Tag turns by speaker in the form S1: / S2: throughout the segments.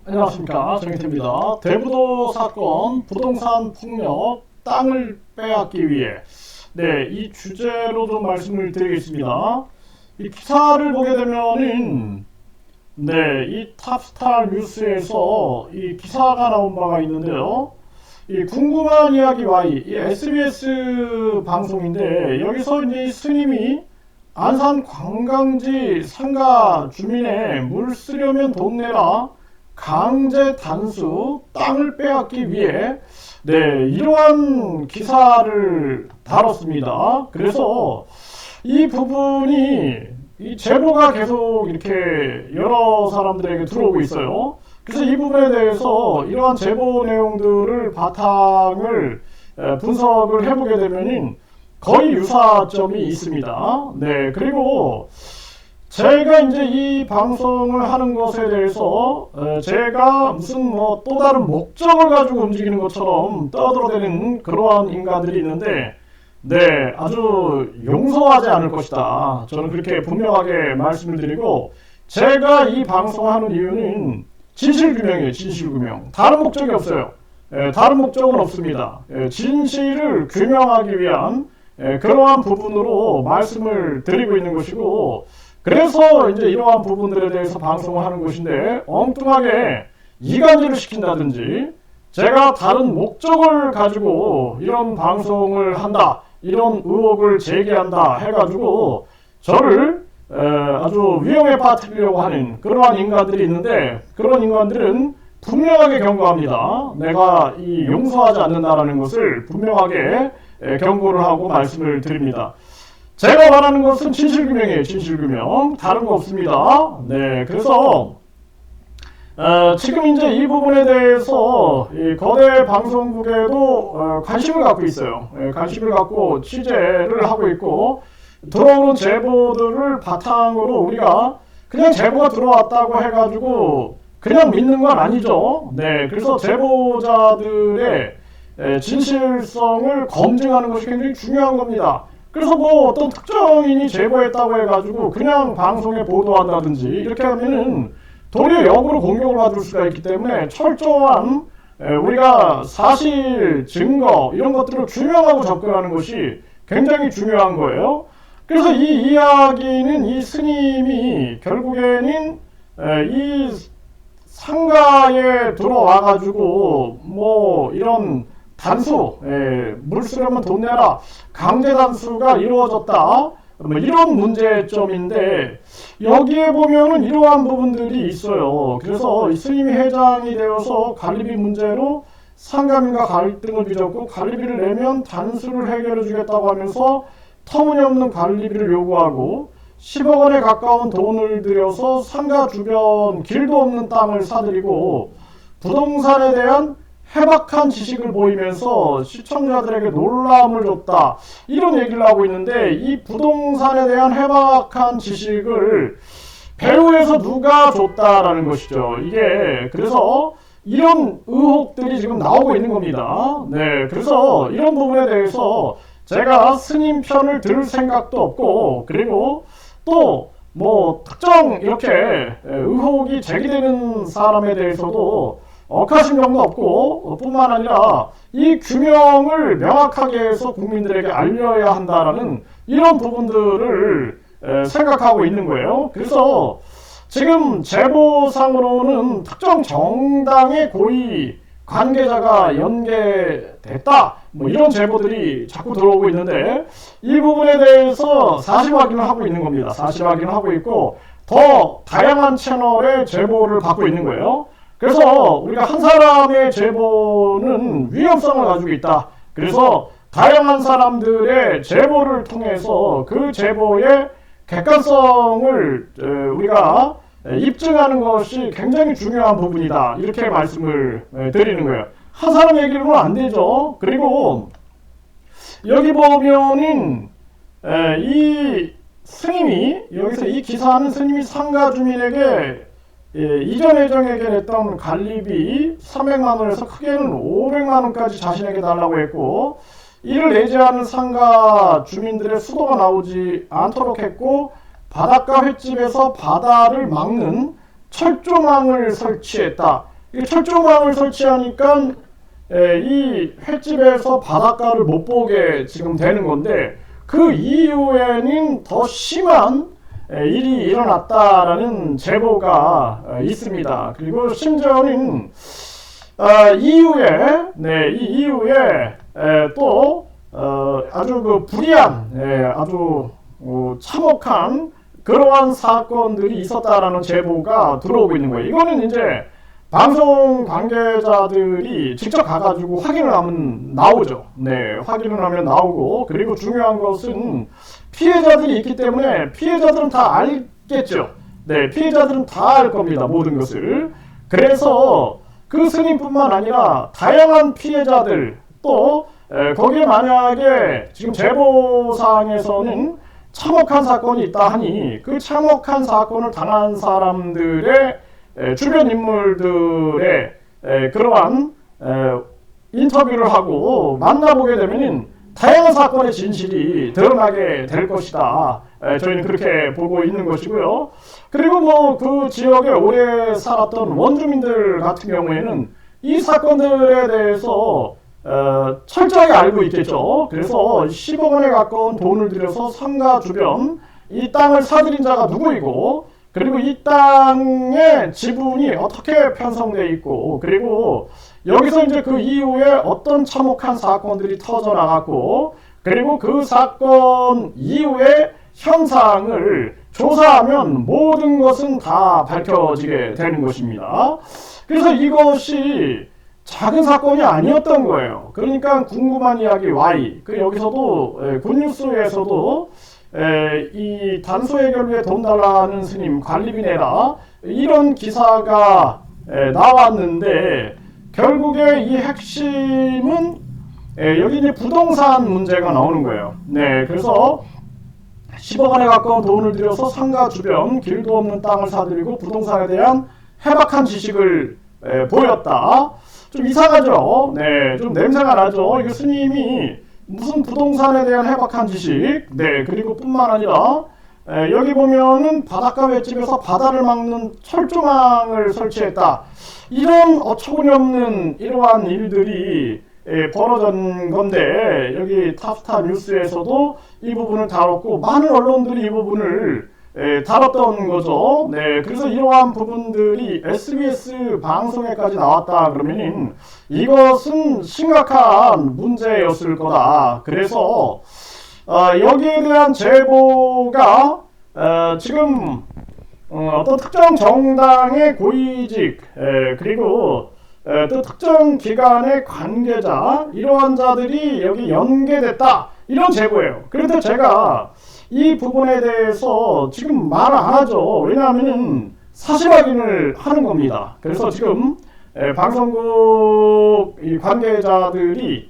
S1: 안녕하십니까, 정혜태입니다. 대부도 사건, 부동산 폭력, 땅을 빼앗기 위해 이 주제로 좀 말씀을 드리겠습니다. 이 기사를 보게 되면은 이 탑스타 뉴스에서 이 기사가 나온 바가 있는데요. 이 궁금한 이야기 Y, 이 SBS 방송인데, 여기서 이제 이 스님이 안산 관광지 상가 주민의 물 쓰려면 돈 내라, 강제 단수, 땅을 빼앗기 위해 이러한 기사를 다뤘습니다. 그래서 이 부분이 이 제보가 계속 이렇게 여러 사람들에게 들어오고 있어요. 그래서 이 부분에 대해서 이러한 제보 내용들을 바탕을 분석을 해보게 되면 거의 유사점이 있습니다. 그리고 제가 이제 이 방송을 하는 것에 대해서 제가 무슨 또 다른 목적을 가지고 움직이는 것처럼 떠들어대는 그러한 인간들이 있는데 아주 용서하지 않을 것이다. 저는 그렇게 분명하게 말씀을 드리고, 제가 이 방송을 하는 이유는 진실규명이에요. 진실규명. 다른 목적이 없어요. 다른 목적은 없습니다. 진실을 규명하기 위한 그러한 부분으로 말씀을 드리고 있는 것이고, 그래서 이제 이러한 부분들에 대해서 방송을 하는 것인데, 엉뚱하게 이간질을 시킨다든지 제가 다른 목적을 가지고 이런 방송을 한다, 이런 의혹을 제기한다 해가지고 저를 아주 위험에 빠뜨리려고 하는 그러한 인간들이 있는데, 그런 인간들은 분명하게 경고합니다. 내가 이 용서하지 않는다라는 것을 분명하게 경고를 하고 말씀을 드립니다. 제가 말하는 것은 진실규명이에요. 진실규명. 다른 거 없습니다. 그래서 지금 이제 이 부분에 대해서 이 거대 방송국에도 관심을 갖고 있어요. 관심을 갖고 취재를 하고 있고, 들어오는 제보들을 바탕으로 우리가 그냥 제보가 들어왔다고 해가지고 그냥 믿는 건 아니죠. 그래서 제보자들의 진실성을 검증하는 것이 굉장히 중요한 겁니다. 그래서 어떤 특정인이 제보했다고 해가지고 그냥 방송에 보도한다든지 이렇게 하면은 도리어 역으로 공격을 받을 수가 있기 때문에 철저한 우리가 사실, 증거 이런 것들을 규명하고 접근하는 것이 굉장히 중요한 거예요. 그래서 이 이야기는 이 스님이 결국에는 이 상가에 들어와가지고 이런 단수, 물 쓰려면 돈 내라, 강제 단수가 이루어졌다, 이런 문제점인데, 여기에 보면은 이러한 부분들이 있어요. 그래서 이 스님이 회장이 되어서 관리비 문제로 상가민과 갈등을 빚었고, 관리비를 내면 단수를 해결해 주겠다고 하면서 터무니없는 관리비를 요구하고 10억 원에 가까운 돈을 들여서 상가 주변 길도 없는 땅을 사들이고, 부동산에 대한 해박한 지식을 보이면서 시청자들에게 놀라움을 줬다, 이런 얘기를 하고 있는데, 이 부동산에 대한 해박한 지식을 배후에서 누가 줬다라는 것이죠. 이게 그래서 이런 의혹들이 지금 나오고 있는 겁니다. 그래서 이런 부분에 대해서 제가 스님 편을 들을 생각도 없고, 그리고 또 특정 이렇게 의혹이 제기되는 사람에 대해서도 억하심정도 없고, 뿐만 아니라 이 규명을 명확하게 해서 국민들에게 알려야 한다라는 이런 부분들을 생각하고 있는 거예요. 그래서 지금 제보상으로는 특정 정당의 고위 관계자가 연계됐다, 이런 제보들이 자꾸 들어오고 있는데, 이 부분에 대해서 사실 확인을 하고 있는 겁니다. 사실 확인을 하고 있고, 더 다양한 채널의 제보를 받고 있는 거예요. 그래서 우리가 한 사람의 제보는 위험성을 가지고 있다. 그래서 다양한 사람들의 제보를 통해서 그 제보의 객관성을 우리가 입증하는 것이 굉장히 중요한 부분이다, 이렇게 말씀을 드리는 거예요. 한 사람 얘기로는 안 되죠. 그리고 여기 보면은 이 스님이, 여기서 이 기사는 스님이 상가 주민에게 이전 회장에게 냈던 관리비 300만 원에서 크게는 500만 원까지 자신에게 달라고 했고, 이를 내지 않은 상가 주민들의 수도가 나오지 않도록 했고, 바닷가 횟집에서 바다를 막는 철조망을 설치했다. 이 철조망을 설치하니까 이 횟집에서 바닷가를 못 보게 지금 되는 건데, 그 이후에는 더 심한 일이 일어났다라는 제보가 있습니다. 그리고 심지어는 이후에 이 이후에 또 아주 그 불이한 아주 참혹한 그러한 사건들이 있었다라는 제보가 들어오고 있는 거예요. 이거는 이제 방송 관계자들이 직접 가가지고 확인을 하면 나오죠. 확인을 하면 나오고, 그리고 중요한 것은 피해자들이 있기 때문에 피해자들은 다 알겠죠. 피해자들은 다 알 겁니다. 모든 것을. 그래서 그 스님뿐만 아니라 다양한 피해자들, 또 거기에 만약에 지금 제보상에서는 참혹한 사건이 있다 하니, 그 참혹한 사건을 당한 사람들의 주변 인물들의 그러한 인터뷰를 하고 만나보게 되면 다양한 사건의 진실이 드러나게 될 것이다. 저희는 그렇게 보고 있는 것이고요. 그리고 뭐 그 지역에 오래 살았던 원주민들 같은 경우에는 이 사건들에 대해서 철저하게 알고 있겠죠. 그래서 10억 원에 가까운 돈을 들여서 상가 주변 이 땅을 사들인 자가 누구이고, 그리고 이 땅의 지분이 어떻게 편성되어 있고, 그리고 여기서 이제 그 이후에 어떤 참혹한 사건들이 터져 나갔고, 그리고 그 사건 이후의 현상을 조사하면 모든 것은 다 밝혀지게 되는 것입니다. 그래서 이것이 작은 사건이 아니었던 거예요. 그러니까 궁금한 이야기 Y, 여기서도 굿뉴스에서도 이 단소 해결 위해 돈 달라는 스님 관리비 내라, 이런 기사가 나왔는데, 결국에 이 핵심은 여기 이제 부동산 문제가 나오는 거예요. 그래서 10억 원에 가까운 돈을 들여서 상가 주변 길도 없는 땅을 사들이고 부동산에 대한 해박한 지식을 보였다. 좀 이상하죠? 좀 냄새가 나죠? 이거 스님이 무슨 부동산에 대한 해박한 지식, 그리고 뿐만 아니라 여기 보면은 바닷가 횟집에서 바다를 막는 철조망을 설치했다. 이런 어처구니없는 이러한 일들이 벌어진 건데, 여기 탑스타 뉴스에서도 이 부분을 다뤘고 많은 언론들이 이 부분을 다뤘던 거죠. 그래서 이러한 부분들이 SBS 방송에까지 나왔다 그러면 이것은 심각한 문제였을 거다. 그래서 여기에 대한 제보가 지금 어떤 특정 정당의 고위직, 그리고 또 특정 기관의 관계자, 이러한 자들이 여기 연계됐다, 이런 제보예요. 그런데 제가 이 부분에 대해서 지금 말을 안 하죠. 왜냐하면 사실 확인을 하는 겁니다. 그래서 지금 방송국 이 관계자들이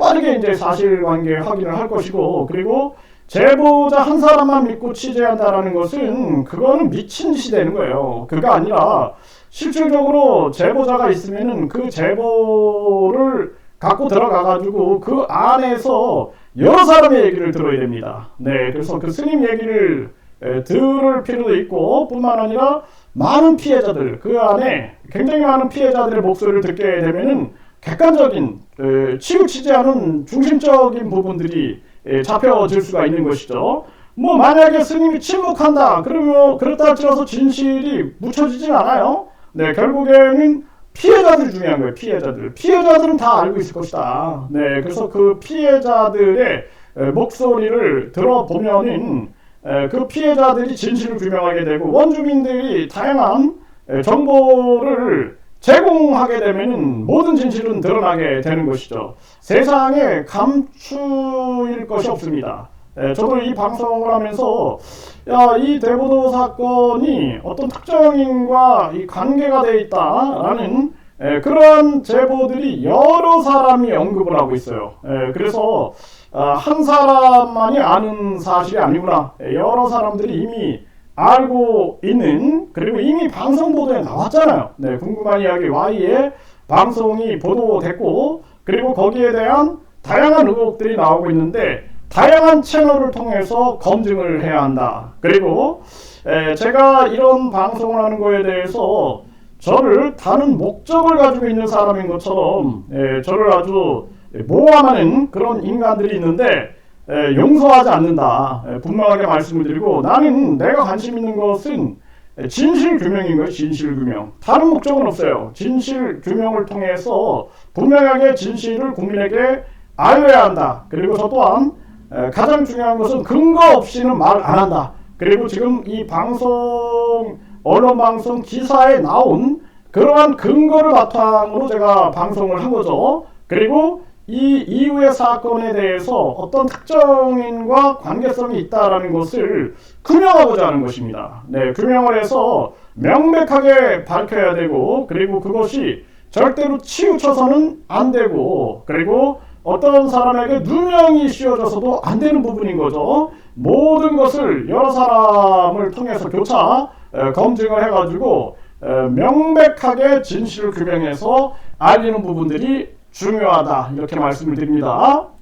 S1: 빠르게 이제 사실관계 확인을 할 것이고, 그리고 제보자 한 사람만 믿고 취재한다라는 것은 그거는 미친 짓이 되는 거예요. 그가 아니라 실질적으로 제보자가 있으면은 그 제보를 갖고 들어가가지고 그 안에서 여러 사람의 얘기를 들어야 됩니다. 그래서 그 스님 얘기를 들을 필요도 있고, 뿐만 아니라 많은 피해자들, 그 안에 굉장히 많은 피해자들의 목소리를 듣게 되면은 객관적인 치우치지 않은 중심적인 부분들이 잡혀질 수가 있는 것이죠. 뭐 만약에 스님이 침묵한다 그러면 그렇다 치러서 진실이 묻혀지진 않아요. 결국에는 피해자들이 중요한 거예요. 피해자들은 다 알고 있을 것이다. 그래서 그 피해자들의 목소리를 들어보면은 그 피해자들이 진실을 규명하게 되고, 원주민들이 다양한 정보를 제공하게 되면 모든 진실은 드러나게 되는 것이죠. 세상에 감추일 것이 없습니다. 저도 이 방송을 하면서 이 대부도 사건이 어떤 특정인과 이 관계가 되어 있다라는 그러한 제보들이 여러 사람이 언급을 하고 있어요. 그래서 한 사람만이 아는 사실이 아니구나, 여러 사람들이 이미 알고 있는, 그리고 이미 방송 보도에 나왔잖아요. 궁금한 이야기 Y에 방송이 보도됐고, 그리고 거기에 대한 다양한 의혹들이 나오고 있는데 다양한 채널을 통해서 검증을 해야 한다. 그리고 제가 이런 방송을 하는 거에 대해서 저를 다른 목적을 가지고 있는 사람인 것처럼 저를 아주 모함하는 그런 인간들이 있는데 용서하지 않는다. 분명하게 말씀을 드리고, 나는 내가 관심 있는 것은 진실 규명인 거예요. 진실 규명. 다른 목적은 없어요. 진실 규명을 통해서 분명하게 진실을 국민에게 알려야 한다. 그리고 저 또한 가장 중요한 것은 근거 없이는 말 안 한다. 그리고 지금 이 방송, 언론 방송 기사에 나온 그러한 근거를 바탕으로 제가 방송을 한 거죠. 그리고 이 이후의 사건에 대해서 어떤 특정인과 관계성이 있다라는 것을 규명하고자 하는 것입니다. 네, 규명을 해서 명백하게 밝혀야 되고, 그리고 그것이 절대로 치우쳐서는 안 되고, 그리고 어떤 사람에게 누명이 씌워져서도 안 되는 부분인 거죠. 모든 것을 여러 사람을 통해서 교차 검증을 해가지고 명백하게 진실을 규명해서 알리는 부분들이 중요하다, 이렇게 말씀을 드립니다.